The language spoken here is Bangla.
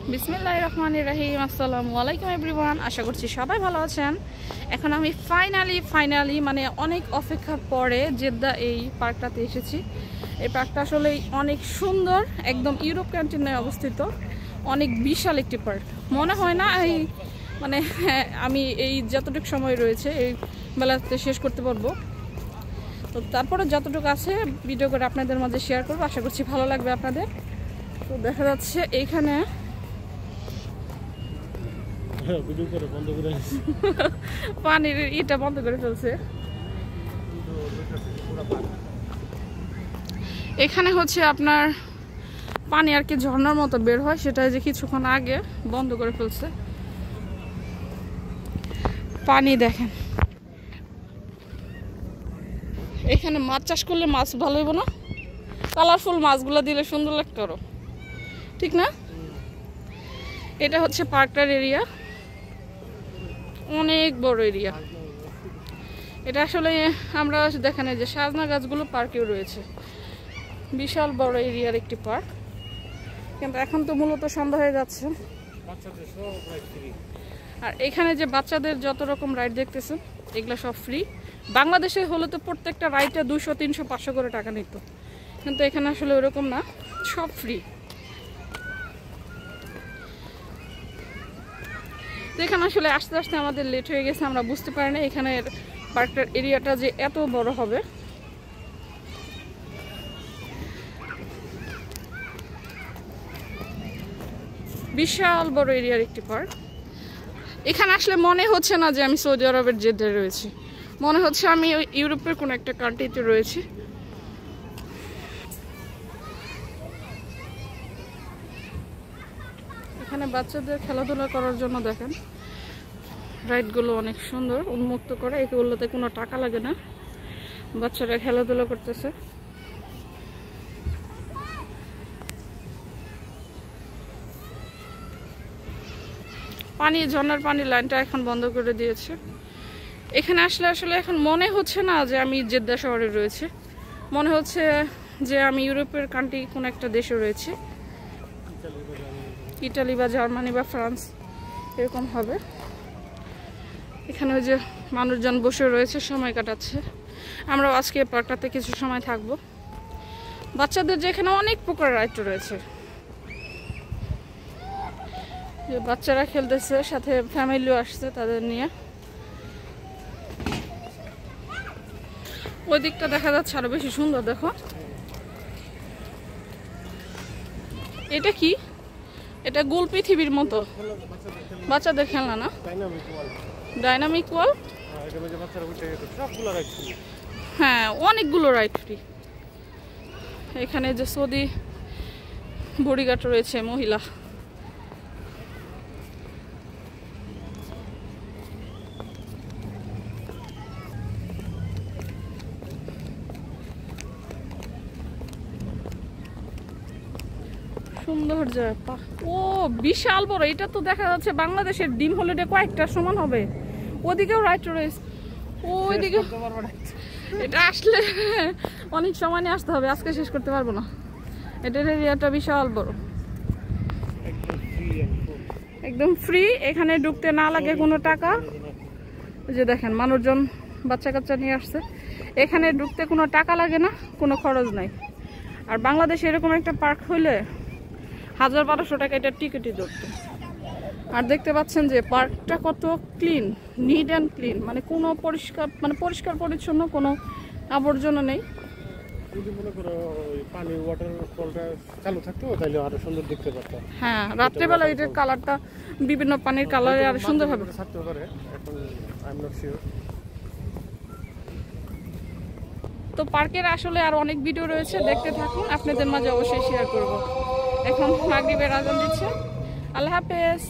বিসমিল্লাহির রহমানির রহিম। আসসালামু আলাইকুম এভরিওয়ান, আশা করছি সবাই ভালো আছেন। এখন আমি ফাইনালি মানে অনেক অপেক্ষার পরে জেদ্দা এই পার্কটাতে এসেছি। এই পার্কটা আসলে অনেক সুন্দর, একদম ইউরোপ ক্যান্টিনে অবস্থিত, অনেক বিশাল একটি পার্ক। মনে হয় না এই মানে আমি এই যতটুকু সময় রয়েছে এই বেলাতে শেষ করতে পারবো। তো তারপরে যতটুকু আছে ভিডিও করে আপনাদের মাঝে শেয়ার করবো, আশা করছি ভালো লাগবে আপনাদের। তো দেখা যাচ্ছে এইখানে পানির ইটা বন্ধ করে ফেলছে। এখানে হচ্ছে আপনার পানি আর কি ঝর্ণার মতো বের হয়, সেটা যে কিছুক্ষণ আগে বন্ধ করে ফেলছে। পানি দেখেন, এখানে মাছ চাষ করলে মাছ ভালো হইব না? কালারফুল মাছগুলো দিলে সুন্দর লাগতো আরো, ঠিক না? এটা হচ্ছে পার্কটার এরিয়া, অনেক বড় এরিয়া এটা। আসলে আমরা দেখেন যে সাজনা গাছগুলো পার্কেও রয়েছে, বিশাল বড় এরিয়ার একটি পার্ক। কিন্তু এখন তো মূলত সন্ধ্যা হয়ে যাচ্ছে। আর এখানে যে বাচ্চাদের যত রকম রাইড দেখতেছেন এগুলো সব ফ্রি। বাংলাদেশে হলে তো প্রত্যেকটা রাইডে 200, 300, 500 করে টাকা নিত, কিন্তু এখানে আসলে ওরকম না, সব ফ্রি। তো এখানে আসলে আস্তে আস্তে আমাদের লেট হয়ে গেছে, আমরা বুঝতে পারি না এখানে পার্কটার এরিয়াটা যে এত বড় হবে। বিশাল বড় এরিয়ার একটি পার্ক। এখানে আসলে মনে হচ্ছে না যে আমি সৌদি আরবের জেদ্দায় রয়েছি, মনে হচ্ছে আমি ইউরোপের কোনো একটা কান্ট্রিতে রয়েছি। এখানে বাচ্চাদের খেলাধুলা করার জন্য দেখেন রাইডগুলো অনেক সুন্দর, উন্মুক্ত করে। এগুলোতে কোনো টাকা লাগে না, বাচ্চারা খেলাধুলা করতেছে। পানি ঝর্ণার পানির লাইনটা এখন বন্ধ করে দিয়েছে। এখানে আসলে এখন মনে হচ্ছে না যে আমি জেদ্দা শহরে রয়েছে, মনে হচ্ছে যে আমি ইউরোপের কান্ট্রি কোনো একটা দেশে রয়েছে, ইটালি বা জার্মানি বা ফ্রান্স এরকম হবে। এখানে ওই যে মানুষজন বসে রয়েছে, সময় কাটাচ্ছে। আমরাও আজকে পার্কটাতে কিছু সময় থাকবো। বাচ্চাদের যেখানে অনেক প্রকার রাইড রয়েছে, যে বাচ্চারা খেলতেছে, সাথে ফ্যামিলিও আসছে তাদের নিয়ে। ওই দিকটা দেখা যাচ্ছে আরো বেশি সুন্দর। দেখো এটা কি? এটা গোল পৃথিবীর মতো, বাচ্চাদের খেলনা না? ডাইনামিক ওয়াল। হ্যাঁ, অনেকগুলো রাইড ফ্রি। এখানে যে সৌদি বডিগার্ড রয়েছে মহিলা, সুন্দর জায়গা। ও বিশাল বড়, এটা তো দেখা যাচ্ছে বাংলাদেশের ডিম হলিডে কয়েকটার সমান হবে। ওদিকেও রাইড রয়েছে, ওইদিকে। এটা আসলে অনেক সময় নিয়ে আসতে হবে, আজকে শেষ করতে পারবো না। এটার এরিয়াটা বিশাল বড়, একদম ফ্রি। এখানে ঢুকতে না লাগে কোনো টাকা। ওই যে দেখেন মানুষজন বাচ্চা কাচ্চা নিয়ে আসছে। এখানে ঢুকতে কোনো টাকা লাগে না, কোনো খরচ নাই। আর বাংলাদেশে এরকম একটা পার্ক হইলে 1000-1200 টাকা এটা টিকিটই ধরতো। আর দেখতে পাচ্ছেন যে পার্কটা কত ক্লিন, নিট অ্যান্ড ক্লিন, মানে কোনো পরিষ্কার পরিচ্ছন্ন, কোনো আবর্জনা নেই। হ্যাঁ, রাত্রেবেলা এটার কালারটা বিভিন্ন পানির কালারে আর সুন্দর হবে। তো পার্কের আসলে আর অনেক ভিডিও রয়েছে, দেখতে থাকুন, আপনাদের মাঝে অবশ্যই শেয়ার করব। এখন মাগরিবের আজান দিচ্ছে। আল্লাহ হাফেজ।